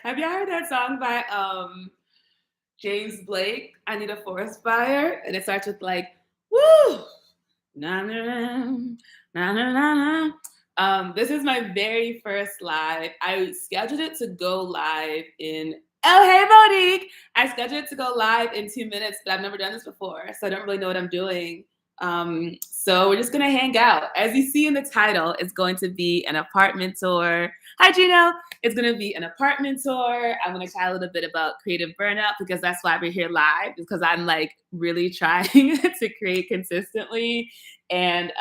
Have y'all heard that song by James Blake? I Need a Forest Fire, and it starts with like, "Woo, na na na na na na na." This is my very first live. I scheduled it to go live in. Oh, hey, Monique! I scheduled it to go live in 2 minutes, but I've never done this before, so I don't really know what I'm doing. So we're just gonna hang out. As you see in the title, it's going to be an apartment tour. Hi, Gino. It's going to be an apartment tour. I'm going to chat a little bit about creative burnout because that's why we're here live, because I'm like really trying to create consistently. And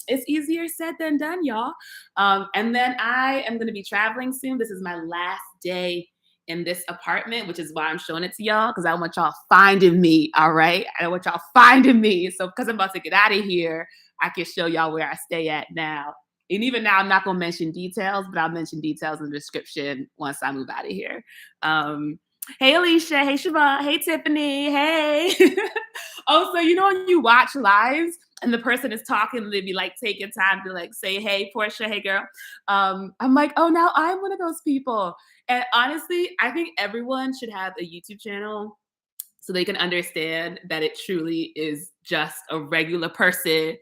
it's easier said than done, y'all. And then I am going to be traveling soon. This is my last day in this apartment, which is why I'm showing it to y'all, because I want y'all finding me. All right. I want y'all finding me. So because I'm about to get out of here, I can show y'all where I stay at now. And even now, I'm not going to mention details, but I'll mention details in the description once I move out of here. Hey, Alicia. Hey, Siobhan. Hey, Tiffany. Hey. Also, you know, when you watch lives and the person is talking and they be like taking time to like say, hey, Portia, hey, girl. I'm like, oh, now I'm one of those people. And honestly, I think everyone should have a YouTube channel so they can understand that it truly is just a regular person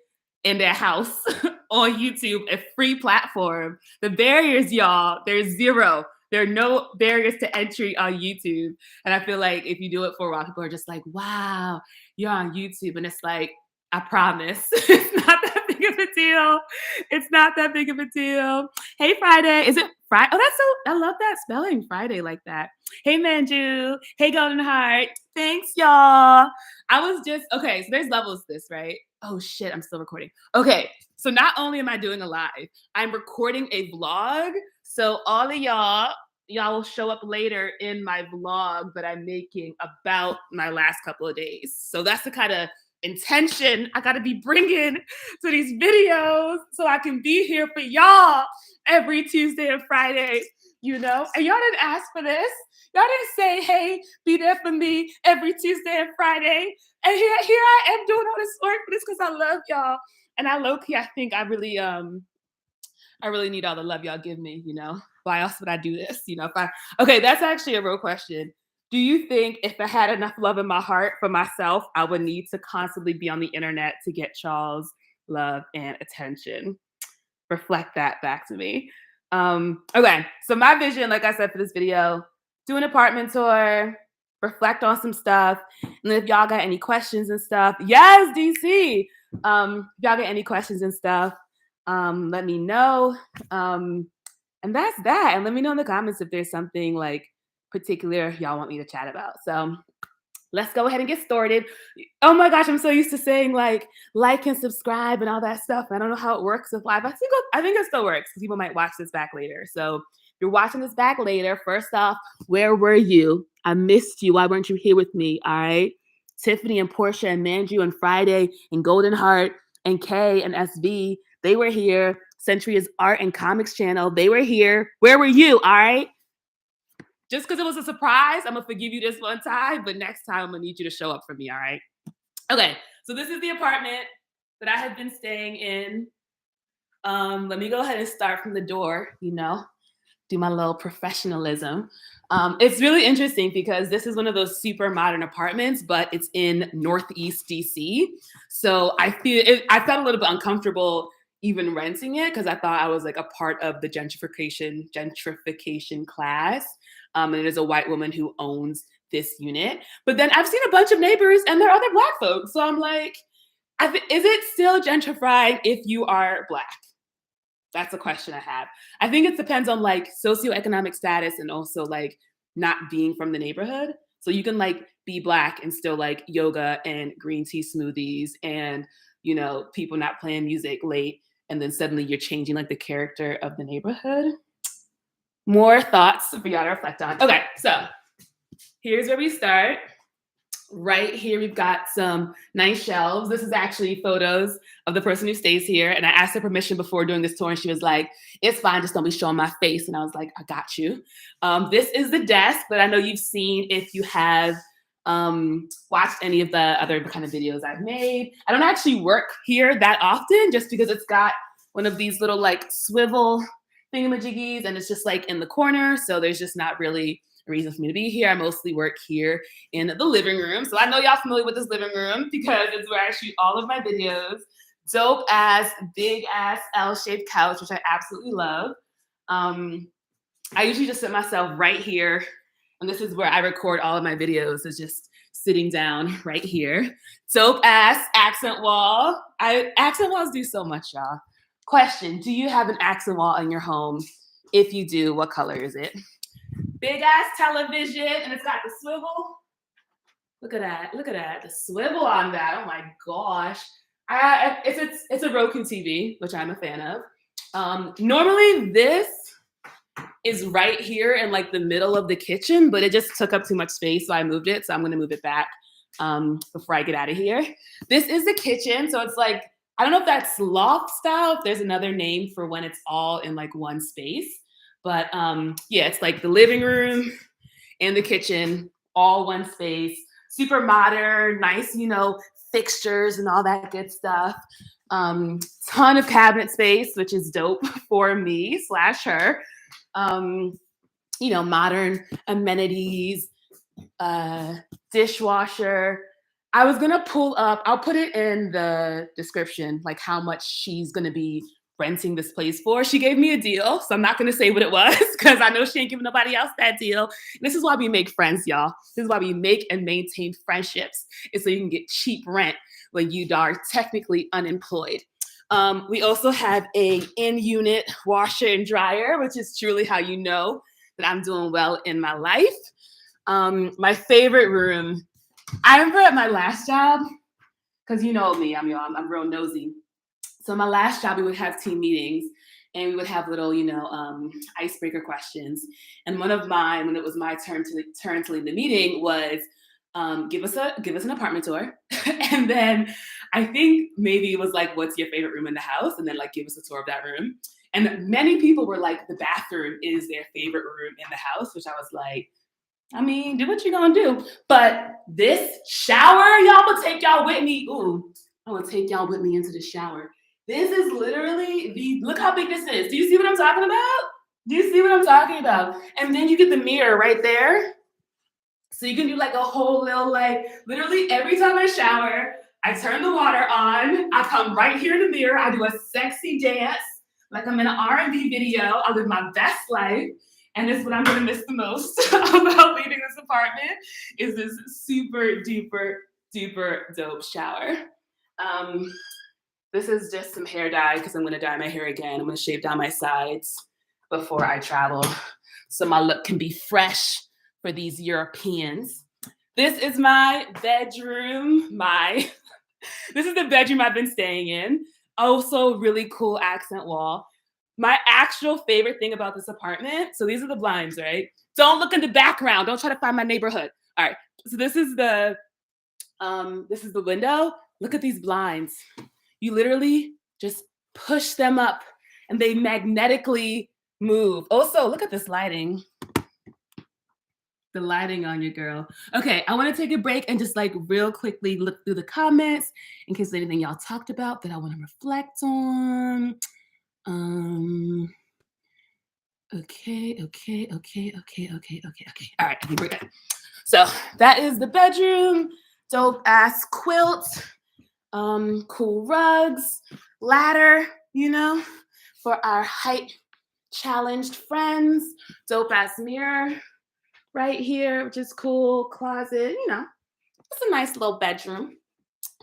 in their house on YouTube, a free platform. The barriers, y'all, there's zero. There are no barriers to entry on YouTube. And I feel like if you do it for a while, people are just like, wow, you're on YouTube. And it's like, I promise, it's not that big of a deal. It's not that big of a deal. Hey, Friday. Is it Friday? Oh, that's so, I love that spelling, Friday, like that. Hey, Manju. Hey, Golden Heart. Thanks, y'all. I was just, okay, so there's levels to this, right? Oh, shit, I'm still recording. Okay, so not only am I doing a live, I'm recording a vlog. So all of y'all will show up later in my vlog that I'm making about my last couple of days. So that's the kind of intention I got to be bringing to these videos so I can be here for y'all every Tuesday and Friday, you know? And y'all didn't ask for this. Y'all didn't say, hey, be there for me every Tuesday and Friday. And here I am doing all this work for this because I love y'all. And I low-key, I think I really need all the love y'all give me, you know? Why else would I do this? You know, okay, that's actually a real question. Do you think if I had enough love in my heart for myself, I would need to constantly be on the internet to get y'all's love and attention? Reflect that back to me. Okay, so my vision, like I said for this video, do an apartment tour, reflect on some stuff, and then if y'all got any questions and stuff, yes, DC. If y'all got any questions and stuff, let me know. And that's that. And let me know in the comments if there's something like particular y'all want me to chat about. So let's go ahead and get started. Oh my gosh, I'm so used to saying like and subscribe and all that stuff. I don't know how it works with live. I think it still works because people might watch this back later. So if you're watching this back later, first off, where were you? I missed you. Why weren't you here with me? All right. Tiffany and Portia and Manju and Friday and Golden Heart and Kay and SB, they were here. Century's Art and Comics channel, they were here. Where were you? All right. Just because it was a surprise, I'm going to forgive you this one time, but next time I'm going to need you to show up for me, all right? Okay, so this is the apartment that I have been staying in. Let me go ahead and start from the door, you know, do my little professionalism. It's really interesting because this is one of those super modern apartments, but it's in Northeast DC. So I felt a little bit uncomfortable even renting it because I thought I was like a part of the gentrification class. And it is a white woman who owns this unit. But then I've seen a bunch of neighbors and they're other Black folks. So I'm like, is it still gentrified if you are Black? That's a question I have. I think it depends on like socioeconomic status and also like not being from the neighborhood. So you can like be Black and still like yoga and green tea smoothies and, you know, people not playing music late. And then suddenly you're changing like the character of the neighborhood. More thoughts for y'all to reflect on. Okay, so here's where we start. Right here, we've got some nice shelves. This is actually photos of the person who stays here. And I asked her permission before doing this tour, and she was like, it's fine, just don't be showing my face. And I was like, I got you. This is the desk that I know you've seen if you have watched any of the other kind of videos I've made. I don't actually work here that often just because it's got one of these little like swivel thingamajiggies, and it's just like in the corner. So there's just not really a reason for me to be here. I mostly work here in the living room. So I know y'all familiar with this living room because it's where I shoot all of my videos. Dope ass, big ass L-shaped couch, which I absolutely love. I usually just sit myself right here. And this is where I record all of my videos, is just sitting down right here. Dope ass accent wall. Accent walls do so much, y'all. Question, do you have an accent wall in your home? If you do, what color is it? Big ass television, and it's got the swivel. Look at that, look at that, the swivel on that, oh my gosh. It's a Roku TV, which I'm a fan of. Normally this is right here in like the middle of the kitchen, but it just took up too much space, so I moved it. So I'm gonna move it back before I get out of here. This is the kitchen, so it's like, I don't know if that's loft style, if there's another name for when it's all in like one space. But yeah, it's like the living room and the kitchen, all one space. Super modern, nice, you know, fixtures and all that good stuff. Ton of cabinet space, which is dope for me / her. You know, modern amenities, dishwasher. I was gonna pull up, I'll put it in the description, like how much she's gonna be renting this place for. She gave me a deal, so I'm not gonna say what it was because I know she ain't giving nobody else that deal. This is why we make friends, y'all. This is why we make and maintain friendships, is so you can get cheap rent when you are technically unemployed. We also have a in-unit washer and dryer, which is truly how you know that I'm doing well in my life. My favorite room, I remember at my last job, because you know me, I'm real nosy. So my last job, we would have team meetings and we would have little, you know, icebreaker questions. And one of mine, when it was my turn to lead the meeting, was give us an apartment tour. And then I think maybe it was like, what's your favorite room in the house? And then like, give us a tour of that room. And many people were like, the bathroom is their favorite room in the house, which I was like, I mean, do what you're gonna do. But this shower, y'all will take y'all with me. Ooh, I will take y'all with me into the shower. This is literally look how big this is. Do you see what I'm talking about? Do you see what I'm talking about? And then you get the mirror right there. So you can do like a whole little, like, literally every time I shower, I turn the water on, I come right here in the mirror, I do a sexy dance, like I'm in an R&B video, I live my best life. And this is what I'm gonna miss the most about leaving this apartment, is this super duper dope shower. This is just some hair dye because I'm gonna dye my hair again. I'm gonna shave down my sides before I travel so my look can be fresh for these Europeans. This is my bedroom. This is the bedroom I've been staying in. Also really cool accent wall. My actual favorite thing about this apartment, so these are the blinds, right? Don't look in the background. Don't try to find my neighborhood. All right, so this is the window. Look at these blinds. You literally just push them up and they magnetically move. Also, look at this lighting. The lighting on your girl. Okay, I want to take a break and just like real quickly look through the comments in case there's anything y'all talked about that I want to reflect on. Okay. All right, I think we're good. So that is the bedroom. Dope ass quilt, cool rugs, ladder, you know, for our height challenged friends. Dope ass mirror right here, which is cool. Closet, you know, it's a nice little bedroom.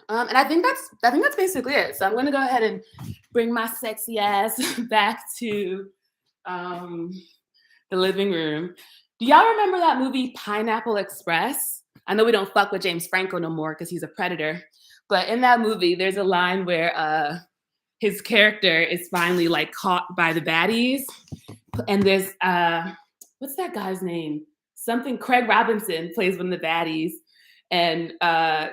And I think that's basically it. So I'm gonna go ahead and bring my sexy ass back to the living room. Do y'all remember that movie Pineapple Express? I know we don't fuck with James Franco no more because he's a predator. But in that movie, there's a line where his character is finally like caught by the baddies. And there's what's that guy's name? Something Craig Robinson plays one of the baddies. And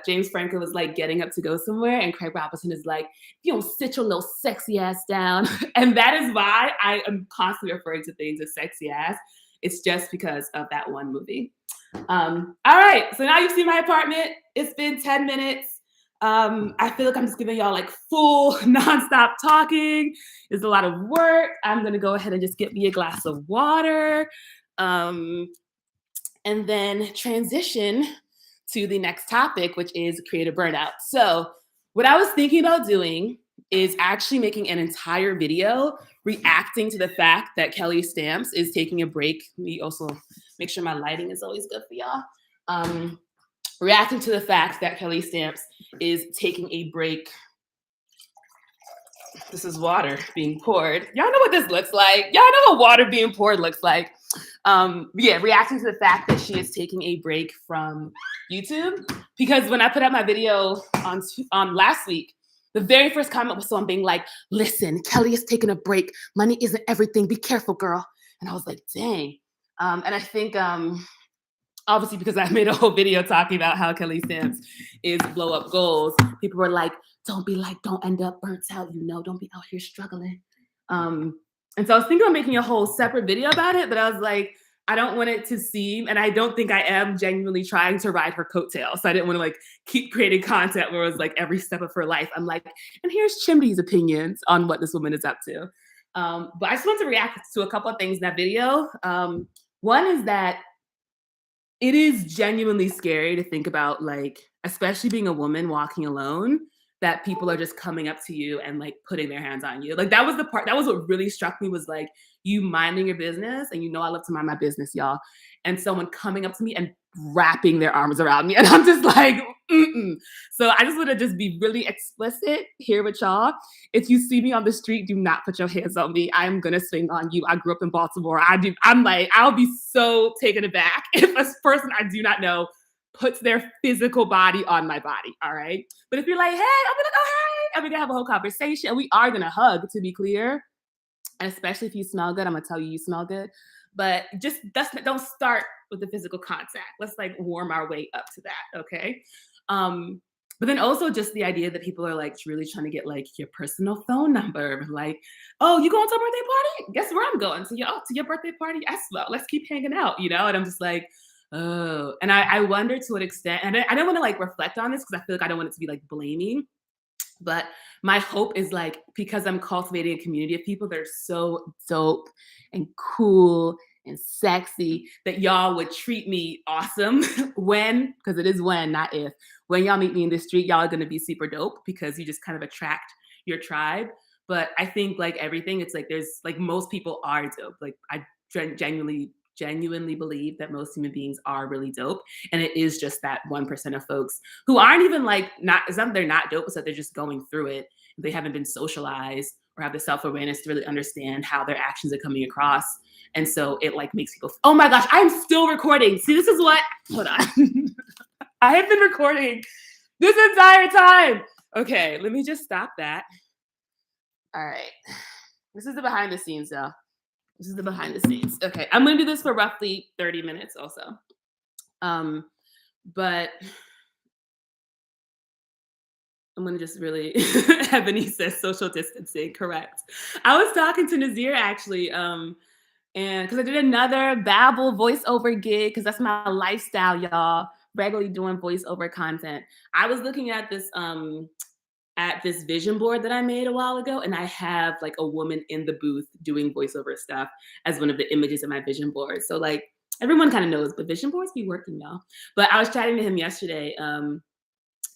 James Franco is like getting up to go somewhere, and Craig Robinson is like, "You don't sit your little sexy ass down." And that is why I am constantly referring to things as sexy ass. It's just because of that one movie. All right, so now you've seen my apartment. It's been 10 minutes. I feel like I'm just giving y'all like full nonstop talking. It's a lot of work. I'm gonna go ahead and just get me a glass of water, um, and then transition to the next topic, which is creative burnout. So, what I was thinking about doing is actually making an entire video reacting to the fact that Kelly Stamps is taking a break. Let me also make sure my lighting is always good for y'all. Um, Reacting to the fact that Kelly Stamps is taking a break. This is water being poured. Y'all know what this looks like. Y'all know what water being poured looks like. Yeah, reacting to the fact that she is taking a break from YouTube. Because when I put out my video on last week, the very first comment was someone being like, listen, Kelly is taking a break. Money isn't everything. Be careful, girl. And I was like, dang. And I think obviously because I made a whole video talking about how Kelly Stamps is blow up goals, people were like, don't end up burnt out, don't be out here struggling. And so I was thinking of making a whole separate video about it, but I was like, I don't want it to seem, and I don't think I am genuinely trying to ride her coattails. So I didn't want to like keep creating content where it was like every step of her life. I'm like, and here's Chimney's opinions on what this woman is up to. But I just want to react to a couple of things in that video. One is that it is genuinely scary to think about, like, especially being a woman walking alone, that people are just coming up to you and like putting their hands on you. Like that was the part, that was what really struck me, was like you minding your business, and I love to mind my business, y'all. And someone coming up to me and wrapping their arms around me. And I'm just like, mm-mm. So I just want to just be really explicit here with y'all. If you see me on the street, do not put your hands on me. I'm gonna swing on you. I grew up in Baltimore. I'm like, I'll be so taken aback if a person I do not know puts their physical body on my body. All right. But if you're like, hey, I'm gonna go, hey, and we're gonna have a whole conversation, and we are gonna hug, to be clear. And especially if you smell good, I'm gonna tell you smell good. But just don't start with the physical contact. Let's like warm our way up to that. Okay. But then also just the idea that people are like really trying to get like your personal phone number. Like, oh, you going to a birthday party? Guess where I'm going? To your birthday party as well. Let's keep hanging out, And I'm just like, oh. And I wonder to what extent, and I don't want to like reflect on this because I feel like I don't want it to be like blaming. But my hope is like, because I'm cultivating a community of people that are so dope and cool and sexy, that y'all would treat me awesome because it is when, not if, when y'all meet me in the street, y'all are going to be super dope because you just kind of attract your tribe. But I think like everything, it's like there's like most people are dope. Like I genuinely believe that most human beings are really dope. And it is just that 1% of folks who aren't even like, it's not, they're not dope, it's that they're just going through it. They haven't been socialized or have the self-awareness to really understand how their actions are coming across. And so it like makes people, oh my gosh, I'm still recording. See, this is what, hold on. I have been recording this entire time. Okay, let me just stop that. All right. This is the behind the scenes though. This is the behind the scenes. Okay, I'm gonna do this for roughly 30 minutes also. But I'm gonna just really, Ebony says social distancing, correct. I was talking to Nazir actually, and because I did another Babbel voiceover gig, because that's my lifestyle, y'all, regularly doing voiceover content. I was looking at this vision board that I made a while ago, and I have like a woman in the booth doing voiceover stuff as one of the images of my vision board. So like everyone kind of knows, but vision boards be working, y'all. But I was chatting to him yesterday,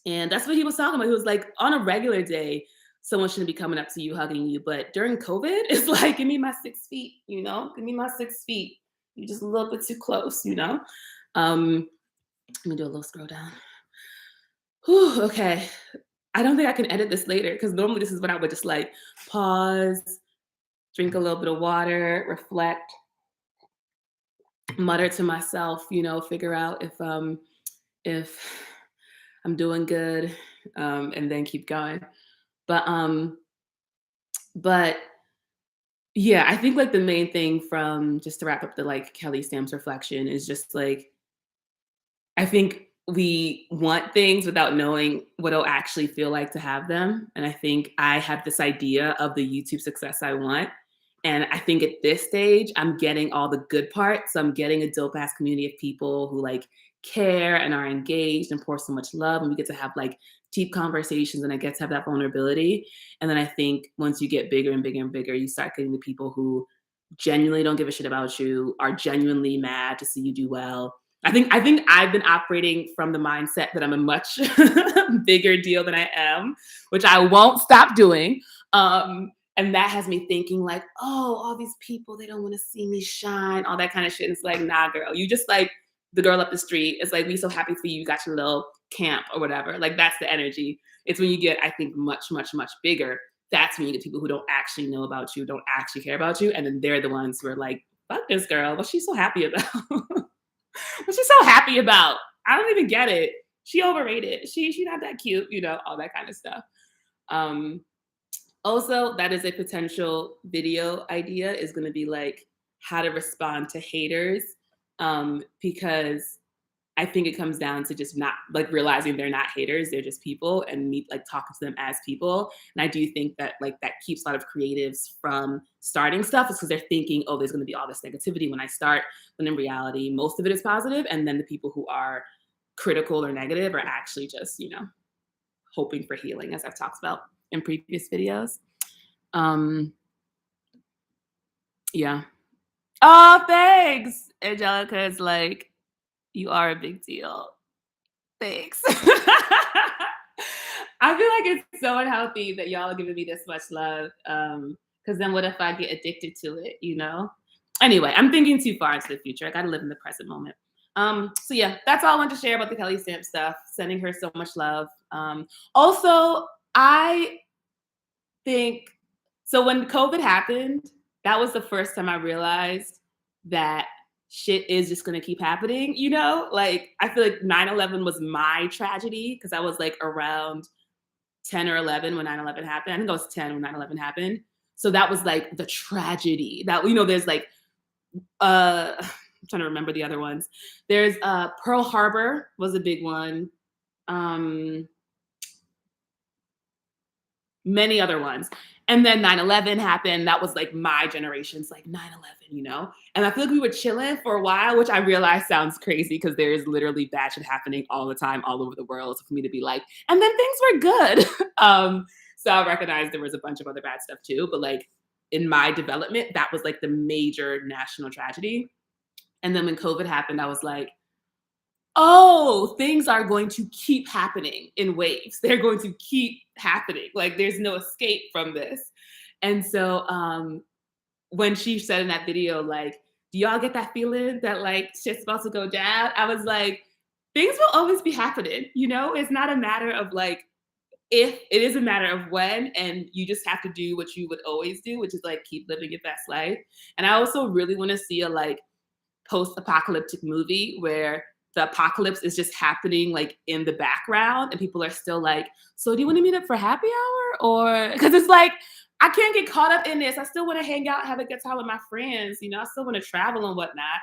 and that's what he was talking about. He was like, on a regular day, someone shouldn't be coming up to you, hugging you. But during COVID, it's like, give me my 6 feet, Give me my 6 feet. You just a little bit too close, Let me do a little scroll down. Whew, okay. I don't think I can edit this later because normally this is when I would just like pause, drink a little bit of water, reflect, mutter to myself, figure out if I'm doing good, and then keep going. But yeah, I think like the main thing from, just to wrap up the like Kelly Stamps reflection, is just like, I think we want things without knowing what it'll actually feel like to have them. And I think I have this idea of the YouTube success I want. And I think at this stage, I'm getting all the good parts. So I'm getting a dope ass community of people who like care and are engaged and pour so much love. And we get to have like deep conversations and I get to have that vulnerability. And then I think once you get bigger and bigger and bigger, you start getting the people who genuinely don't give a shit about you, are genuinely mad to see you do well. I think I've been operating from the mindset that I'm a much bigger deal than I am, which I won't stop doing. And that has me thinking like, oh, all these people, they don't want to see me shine, all that kind of shit. It's like, nah, girl, you just like the girl up the street. It's like, we so happy for you. You got your little camp or whatever. Like that's the energy. It's when you get, I think, much, much, much bigger. That's when you get people who don't actually know about you, don't actually care about you. And then they're the ones who are like, fuck this girl. What's she so happy about? What's she so happy about? I don't even get it. She overrated. She not that cute, all that kind of stuff. Um, Also, that is a potential video idea is going to be like how to respond to haters. Because I think it comes down to just not like realizing they're not haters, they're just people and me like talking to them as people. And I do think that like that keeps a lot of creatives from starting stuff is because they're thinking, oh, there's going to be all this negativity when I start, when in reality, most of it is positive. And then the people who are critical or negative are actually just, hoping for healing, as I've talked about in previous videos. Yeah. Oh, thanks. Angelica is like, you are a big deal. Thanks. I feel like it's so unhealthy that y'all are giving me this much love. Because then what if I get addicted to it, Anyway, I'm thinking too far into the future. I gotta live in the present moment. So yeah, that's all I wanted to share about the Kelly Stamp stuff. Sending her so much love. Also, I think so when COVID happened, that was the first time I realized that shit is just going to keep happening, Like, I feel like 9/11 was my tragedy because I was like around 10 or 11 when 9/11 happened. I think I was 10 when 9/11 happened. So that was like the tragedy that, there's like, I'm trying to remember the other ones. There's Pearl Harbor was a big one. Many other ones. And then 9/11 happened. That was like my generation's like 9/11, And I feel like we were chilling for a while, which I realize sounds crazy because there is literally bad shit happening all the time, all over the world. So for me to be like, and then things were good. So I recognize there was a bunch of other bad stuff too. But like in my development, that was like the major national tragedy. And then when COVID happened, I was like, oh, things are going to keep happening in waves. They're going to keep happening. Like there's no escape from this. And so when she said in that video, like, do y'all get that feeling that like shit's about to go down? I was like, things will always be happening. It's not a matter of like, if it is a matter of when, and you just have to do what you would always do, which is like keep living your best life. And I also really want to see a like post-apocalyptic movie where the apocalypse is just happening like in the background and people are still like, so do you want to meet up for happy hour? Or because it's like, I can't get caught up in this. I still want to hang out, have a good time with my friends. I still want to travel and whatnot.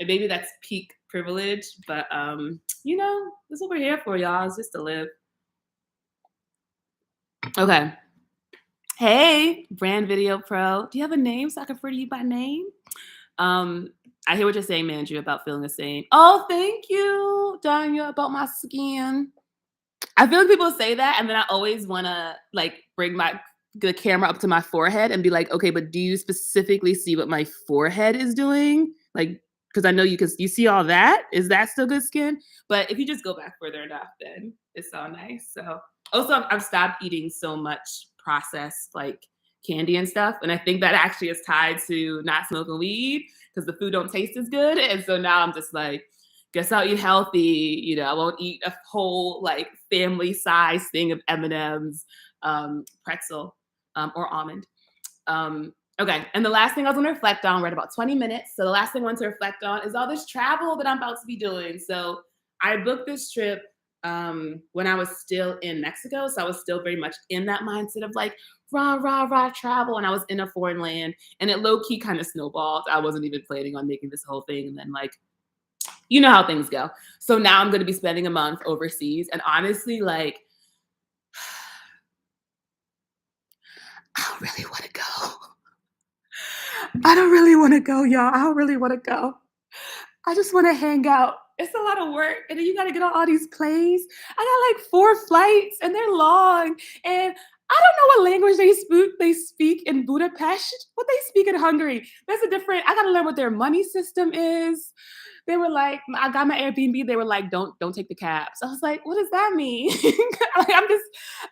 And maybe that's peak privilege, but that's what we're here for, y'all. It's just to live. Okay. Hey, Brand Video Pro. Do you have a name so I can refer to you by name? I hear what you're saying, Mandrew, about feeling the same. Oh, thank you, Danya, about my skin. I feel like people say that, and then I always want to like bring the camera up to my forehead and be like, okay, but do you specifically see what my forehead is doing? Like, because I know you see all that. Is that still good skin? But if you just go back further enough, then it's all nice. So also, I've stopped eating so much processed like candy and stuff, and I think that actually is tied to not smoking weed because the food don't taste as good. And so now I'm just like, guess I'll eat healthy. I won't eat a whole like family size thing of M&Ms, pretzel, or almond. Okay, and the last thing I was gonna reflect on, we're at about 20 minutes. So the last thing I want to reflect on is all this travel that I'm about to be doing. So I booked this trip when I was still in Mexico. So I was still very much in that mindset of like, rah, rah, rah, travel. And I was in a foreign land and it low key kind of snowballed. I wasn't even planning on making this whole thing. And then like, you know how things go. So now I'm going to be spending a month overseas. And honestly, like, I don't really want to go. I don't really want to go, y'all. I don't really want to go. I just want to hang out It's a lot of work, and then you gotta get on all these planes. I got like 4 flights, and they're long, and I don't know what language they speak in Budapest, what they speak in Hungary. There's a different I gotta learn what their money system is. They were like I got my Airbnb, they were like, "Don't take the cabs." I was like, "What does that mean?" Like,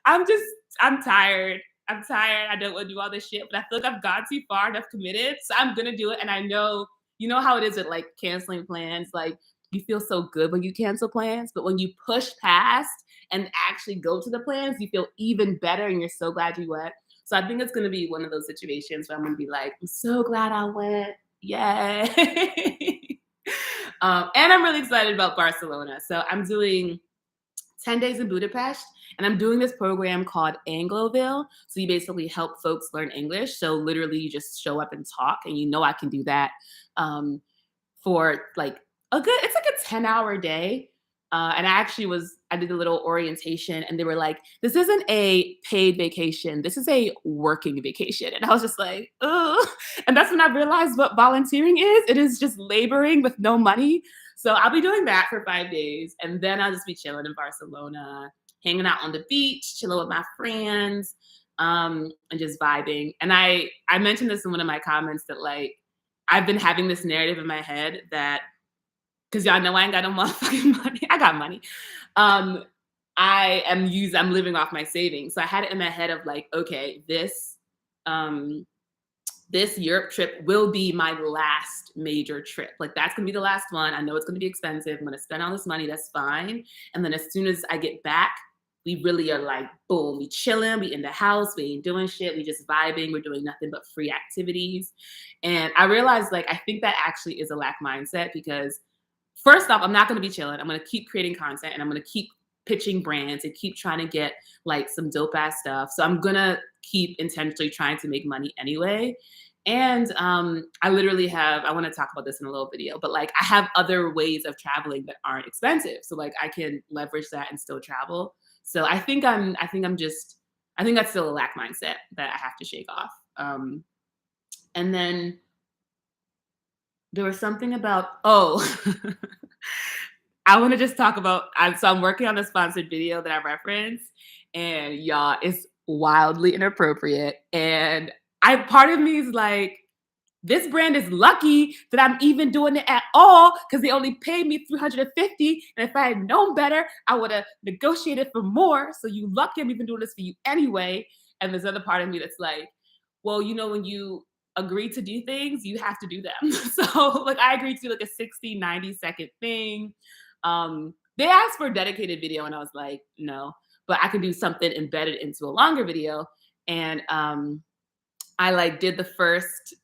I'm just I'm tired. I'm tired. I don't wanna do all this shit, but I feel like I've gone too far and I've committed, so I'm gonna do it, and I know you know how it is with, like, canceling plans, like, you feel so good when you cancel plans, but when you push past and actually go to the plans, you feel even better and you're so glad you went. So I think it's gonna be one of those situations where I'm gonna be like, I'm so glad I went. Yay. And I'm really excited about Barcelona. So I'm doing 10 days in Budapest, and I'm doing this program called Angloville. So you basically help folks learn English. So literally, you just show up and talk, and you know I can do that for like it's like a 10-hour day. And I did a little orientation, and they were like, this isn't a paid vacation. This is a working vacation. And I was just like, oh. And that's when I realized what volunteering is. It is just laboring with no money. So I'll be doing that for 5 days. And then I'll just be chilling in Barcelona, hanging out on the beach, chilling with my friends, and just vibing. And I mentioned this in one of my comments that like I've been having this narrative in my head that because y'all know I ain't got no motherfucking money. I got money. Um, I'm living off my savings. So I had it in my head of like, okay, um this Europe trip will be my last major trip. Like that's gonna be the last one. I know it's gonna be expensive. I'm gonna spend all this money, that's fine. And then as soon as I get back, we really are like, boom, we chilling, we in the house, we ain't doing shit, we just vibing, we're doing nothing but free activities. And I realized like I think that actually is a lack mindset because first off, I'm not going to be chilling. I'm going to keep creating content and I'm going to keep pitching brands and keep trying to get like some dope ass stuff. So I'm going to keep intentionally trying to make money anyway. And I literally I want to talk about this in a little video, but like I have other ways of traveling that aren't expensive. So like I can leverage that and still travel. So I think that's still a lack mindset that I have to shake off. And then there was something about, I want to just talk about, so I'm working on a sponsored video that I referenced, and y'all, it's wildly inappropriate. And part of me is like, this brand is lucky that I'm even doing it at all because they only paid me $350. And if I had known better, I would have negotiated for more. So you lucky I'm even doing this for you anyway. And there's other part of me that's like, well, you know, when you agree to do things, you have to do them. So like I agreed to do like a 60, 90-second thing. They asked for a dedicated video and I was like, no, but I can do something embedded into a longer video. And I like did the first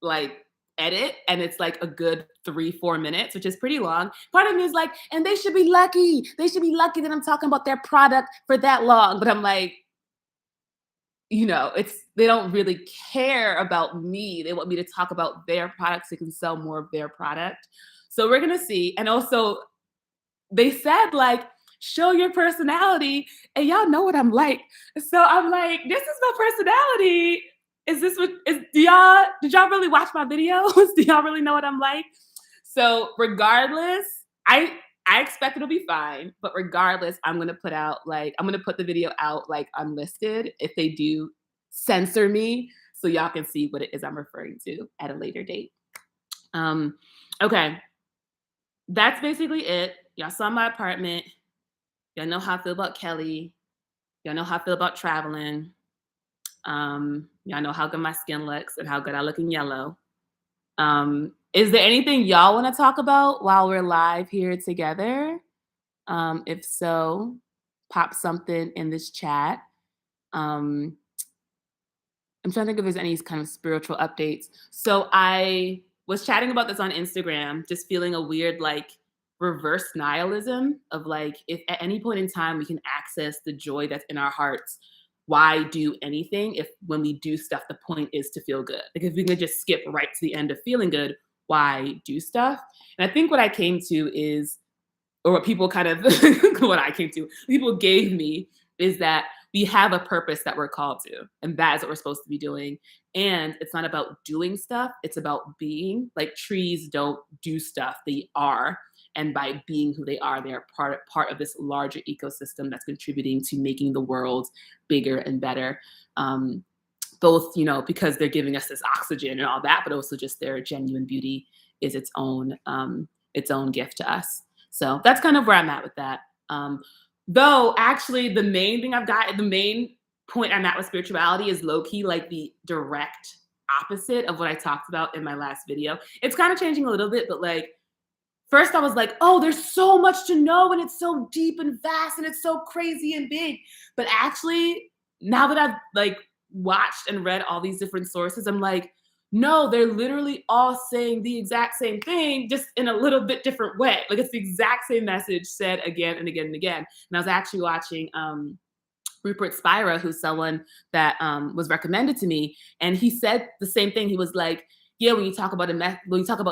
like edit and it's like a good 3-4 minutes, which is pretty long. Part of me is like, and they should be lucky. They should be lucky that I'm talking about their product for that long. But I'm like, you know, they don't really care about me. They want me to talk about their products so they can sell more of their product. So we're gonna see. And also they said like, show your personality. And y'all know what I'm like. So I'm like, this is my personality. Did y'all really watch my videos? Do y'all really know what I'm like? So regardless, I expect it'll be fine, but regardless, I'm gonna put the video out like unlisted if they do censor me, so y'all can see what it is I'm referring to at a later date. Okay, that's basically it. Y'all saw my apartment. Y'all know how I feel about Kelly. Y'all know how I feel about traveling. Y'all know how good my skin looks and how good I look in yellow. Is there anything y'all want to talk about while we're live here together? If so, pop something in this chat. I'm trying to think if there's any kind of spiritual updates. So I was chatting about this on Instagram, just feeling a weird like reverse nihilism of like, if at any point in time we can access the joy that's in our hearts, why do anything if when we do stuff, the point is to feel good? Like if we can just skip right to the end of feeling good, why do stuff? And I think what I came to is, or what people kind of, people gave me is that we have a purpose that we're called to, and that is what we're supposed to be doing. And it's not about doing stuff, it's about being. Like trees don't do stuff, they are. And by being who they are, they're part of this larger ecosystem that's contributing to making the world bigger and better. Both, because they're giving us this oxygen and all that, but also just their genuine beauty is its own gift to us. So that's kind of where I'm at with that. Though actually the main point I'm at with spirituality is low key like the direct opposite of what I talked about in my last video. It's kind of changing a little bit, but like first I was like, oh, there's so much to know and it's so deep and vast and it's so crazy and big. But actually, now that I've like watched and read all these different sources, I'm like, no, they're literally all saying the exact same thing, just in a little bit different way. Like it's the exact same message said again and again and again. And I was actually watching Rupert Spira, who's someone that was recommended to me, and he said the same thing. He was like, yeah, when you talk about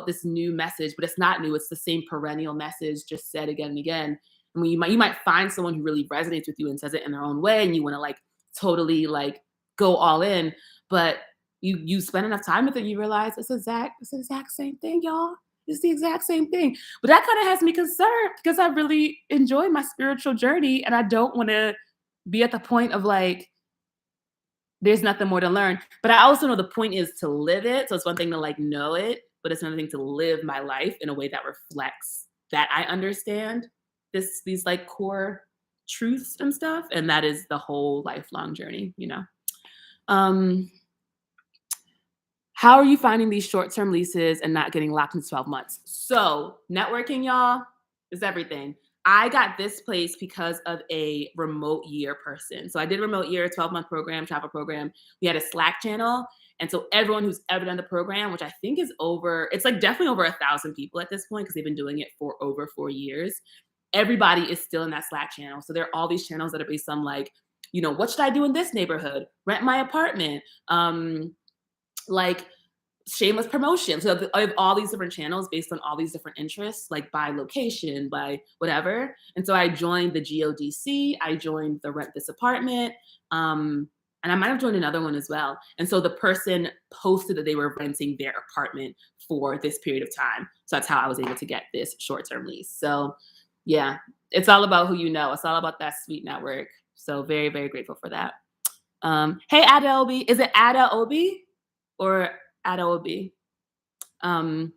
this new message, but it's not new, it's the same perennial message just said again and again. And when you might find someone who really resonates with you and says it in their own way, and you want to like totally like go all in, but you spend enough time with it, you realize it's the exact same thing, y'all. It's the exact same thing. But that kind of has me concerned because I really enjoy my spiritual journey, and I don't want to be at the point of like, there's nothing more to learn. But I also know the point is to live it. So it's one thing to like know it, but it's another thing to live my life in a way that reflects that I understand these like core truths and stuff. And that is the whole lifelong journey, How are you finding these short-term leases and not getting locked in 12 months? So networking, y'all, is everything. I got this place because of a remote year person. So I did a remote year, 12-month program, travel program. We had a Slack channel. And so everyone who's ever done the program, which I think is it's like definitely over 1,000 people at this point because they've been doing it for over 4 years. Everybody is still in that Slack channel. So there are all these channels that are based on like, what should I do in this neighborhood? Rent my apartment. Like shameless promotion. So I have all these different channels based on all these different interests, like by location, by whatever. And so I joined the GODC, I joined the Rent This Apartment, and I might have joined another one as well. And so the person posted that they were renting their apartment for this period of time. So that's how I was able to get this short-term lease. So yeah, it's all about who you know. It's all about that sweet network. So very, very grateful for that. Hey, Adobe. Is it Adobe or Adobe? Can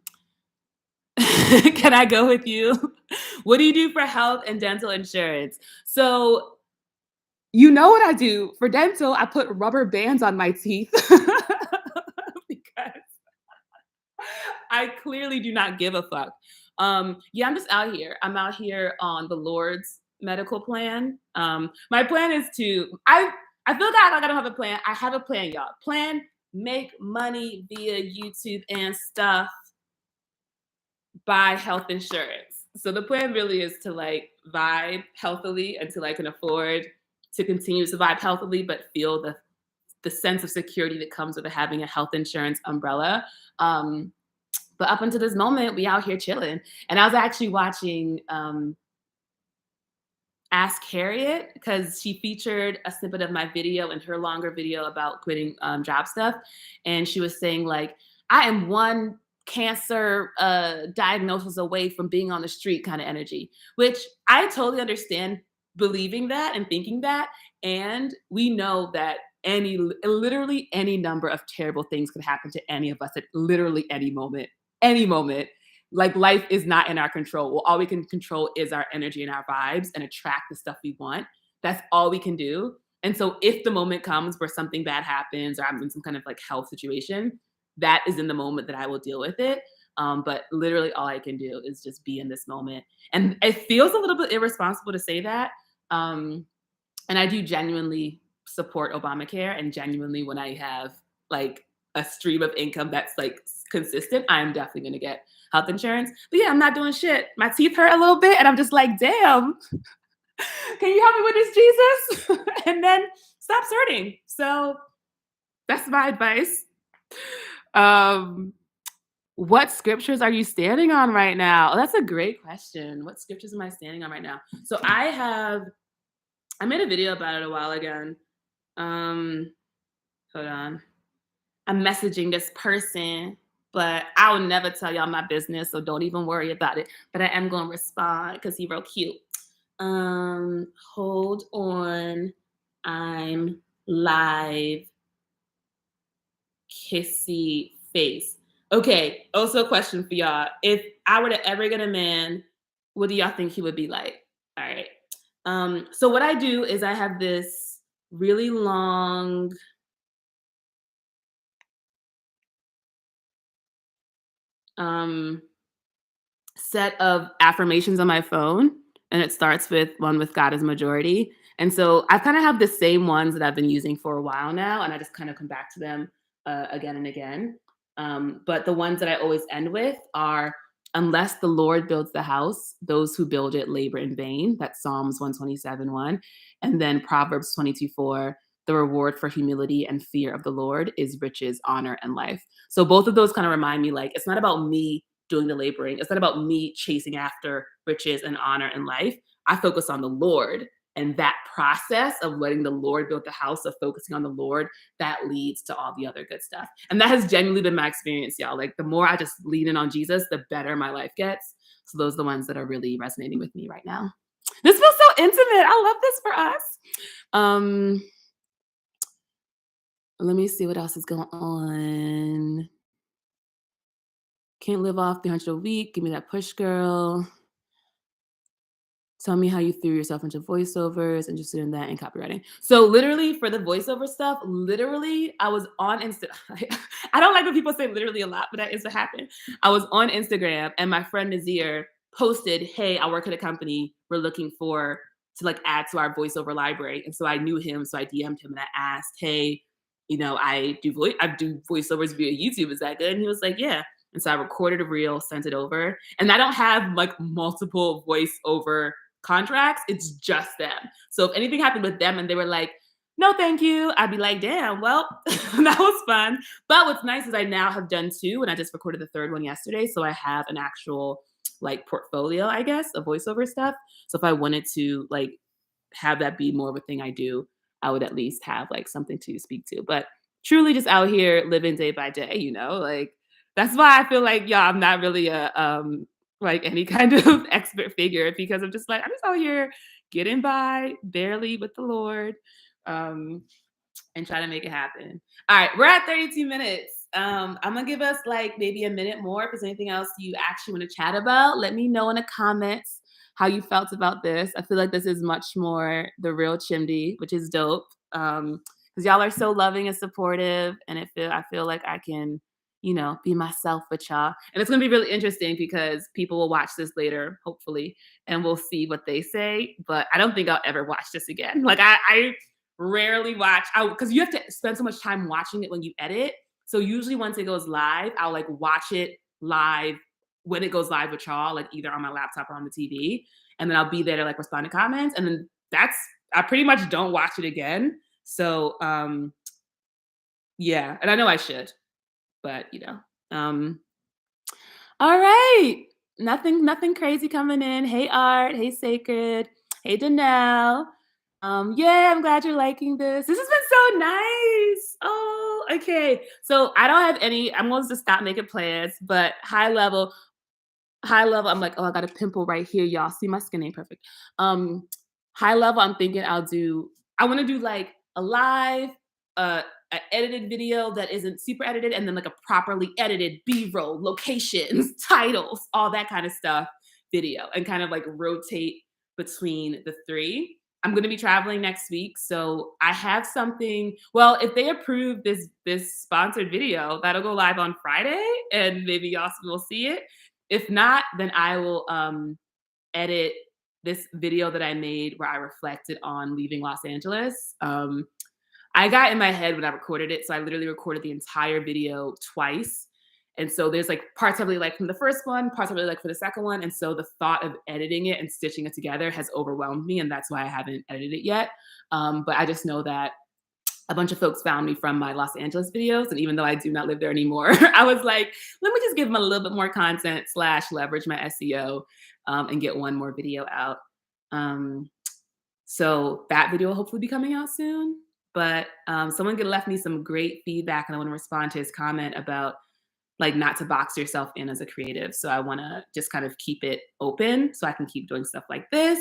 I go with you? What do you do for health and dental insurance? So you know what I do for dental? I put rubber bands on my teeth because I clearly do not give a fuck. Yeah, I'm just out here. I'm out here on the Lord's medical plan. My plan is I feel like I don't have a plan. I have a plan, y'all. Plan, make money via YouTube and stuff, buy health insurance. So the plan really is to like vibe healthily until I can afford to continue to vibe healthily, but feel the sense of security that comes with having a health insurance umbrella. But up until this moment, we out here chilling. And I was actually watching Ask Harriet because she featured a snippet of my video in her longer video about quitting job stuff. And she was saying like, I am one cancer diagnosis away from being on the street kind of energy, which I totally understand believing that and thinking that. And we know that literally any number of terrible things could happen to any of us at literally any moment. Like life is not in our control. Well, all we can control is our energy and our vibes and attract the stuff we want. That's all we can do. And so if the moment comes where something bad happens or I'm in some kind of like health situation, that is in the moment that I will deal with it. But literally all I can do is just be in this moment. And it feels a little bit irresponsible to say that. And I do genuinely support Obamacare, and genuinely when I have like a stream of income that's like consistent, I'm definitely going to get health insurance. But yeah, I'm not doing shit. My teeth hurt a little bit and I'm just like, damn, can you help me with this, Jesus? And then stop hurting. So that's my advice. What scriptures are you standing on right now? Oh, that's a great question. What scriptures am I standing on right now? So I made a video about it a while ago. Hold on. I'm messaging this person. but I will never tell y'all my business, so don't even worry about it. But I am gonna respond because he real cute. Hold on. I'm live. Kissy face. Okay. Also, a question for y'all. If I were to ever get a man, what do y'all think he would be like? All right. So what I do is I have this really long um set of affirmations on my phone, and it starts with one with God as majority. And so I kind of have the same ones that I've been using for a while now, and I just kind of come back to them again and again. But the ones that I always end with are, unless the Lord builds the house, those who build it labor in vain. That's Psalms 127 1. And then Proverbs 22 4. The reward for humility and fear of the Lord is riches, honor, and life. So both of those kind of remind me, like, it's not about me doing the laboring. It's not about me chasing after riches and honor and life. I focus on the Lord, and that process of letting the Lord build the house, of focusing on the Lord, that leads to all the other good stuff. And that has genuinely been my experience, y'all. Like, the more I just lean in on Jesus, the better my life gets. So those are the ones that are really resonating with me right now. This feels so intimate. I love this for us. Um, Let me see what else is going on. Can't live off 300 a week. Give me that push, girl. Tell me how you threw yourself into voiceovers, interested in that, and copywriting. So literally for the voiceover stuff, literally I was on Insta. I don't like when people say literally a lot, but that is what happened. I was on Instagram and my friend Nazir posted, "Hey, I work at a company. We're looking for to like add to our voiceover library." And so I knew him, so I DM'd him and I asked, "Hey, I do voiceovers via YouTube. Is that good?" And he was like, "Yeah." And so I recorded a reel, sent it over. And I don't have like multiple voiceover contracts. It's just them. So if anything happened with them and they were like, "No, thank you," I'd be like, "Damn, well, that was fun." But what's nice is I now have done two, and I just recorded the third one yesterday. So I have an actual like portfolio, I guess, of voiceover stuff. So if I wanted to like have that be more of a thing I do, I would at least have like something to speak to. But truly just out here living day by day, like that's why I feel like, yeah, I'm not really a like any kind of expert figure, because I'm just like, I'm just out here getting by barely with the Lord. Um and try to make it happen. All right, we're at 32 minutes. I'm gonna give us like maybe a minute more. If there's anything else you actually want to chat about, let me know in the comments how you felt about this. I feel like this is much more the real Chimdy, which is dope. Because y'all are so loving and supportive, and I feel like I can, be myself with y'all. And it's gonna be really interesting because people will watch this later, hopefully, and we'll see what they say. But I don't think I'll ever watch this again. Like I rarely watch because you have to spend so much time watching it when you edit. So usually once it goes live, I'll like watch it live when it goes live with y'all, like either on my laptop or on the TV. And then I'll be there to like respond to comments. And then I pretty much don't watch it again. So yeah, and I know I should, but all right. Nothing crazy coming in. Hey Art, hey Sacred, hey Danelle. Yeah, I'm glad you're liking this. This has been so nice. Oh, okay. So I don't have any, I'm going to stop making plans, but high level, I'm like, oh, I got a pimple right here, y'all. See, my skin ain't perfect. Um, High level, I'm thinking I want to do like a live, an edited video that isn't super edited, and then like a properly edited B-roll, locations, titles, all that kind of stuff video, and kind of like rotate between the three. I'm going to be traveling next week, so I have something. Well, if they approve this sponsored video, that'll go live on Friday, and maybe y'all will see it. If not, then I will edit this video that I made where I reflected on leaving Los Angeles. I got in my head when I recorded it, so I literally recorded the entire video twice. And so there's like parts I really like from the first one, parts I really like for the second one. And so the thought of editing it and stitching it together has overwhelmed me, and that's why I haven't edited it yet. But I just know that a bunch of folks found me from my Los Angeles videos. And even though I do not live there anymore, I was like, let me just give them a little bit more content / leverage my SEO and get one more video out. So that video will hopefully be coming out soon. But someone left me some great feedback, and I want to respond to his comment about like not to box yourself in as a creative. So I want to just kind of keep it open so I can keep doing stuff like this.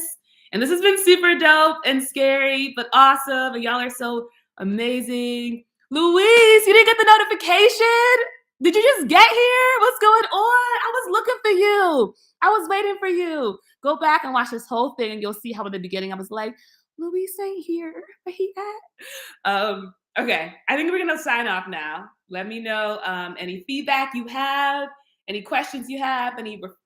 And this has been super dope and scary, but awesome. And y'all are so amazing. Louise, you didn't get the notification? Did you just get here? What's going on? I was looking for you. I was waiting for you. Go back and watch this whole thing and you'll see how in the beginning I was like, Louise ain't here. Where he at? Okay, I think we're gonna sign off now. Let me know any feedback you have, any questions you have,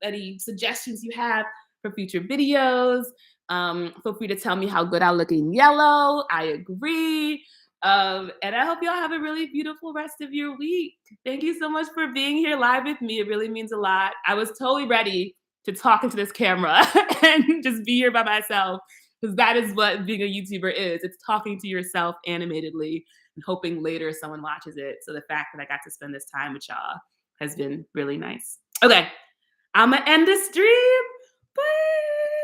any suggestions you have for future videos. Feel free to tell me how good I look in yellow. I agree. And I hope y'all have a really beautiful rest of your week. Thank you so much for being here live with me. It really means a lot. I was totally ready to talk into this camera and just be here by myself, because that is what being a YouTuber is. It's talking to yourself animatedly and hoping later someone watches it. So the fact that I got to spend this time with y'all has been really nice. Okay, I'm gonna end the stream. Bye.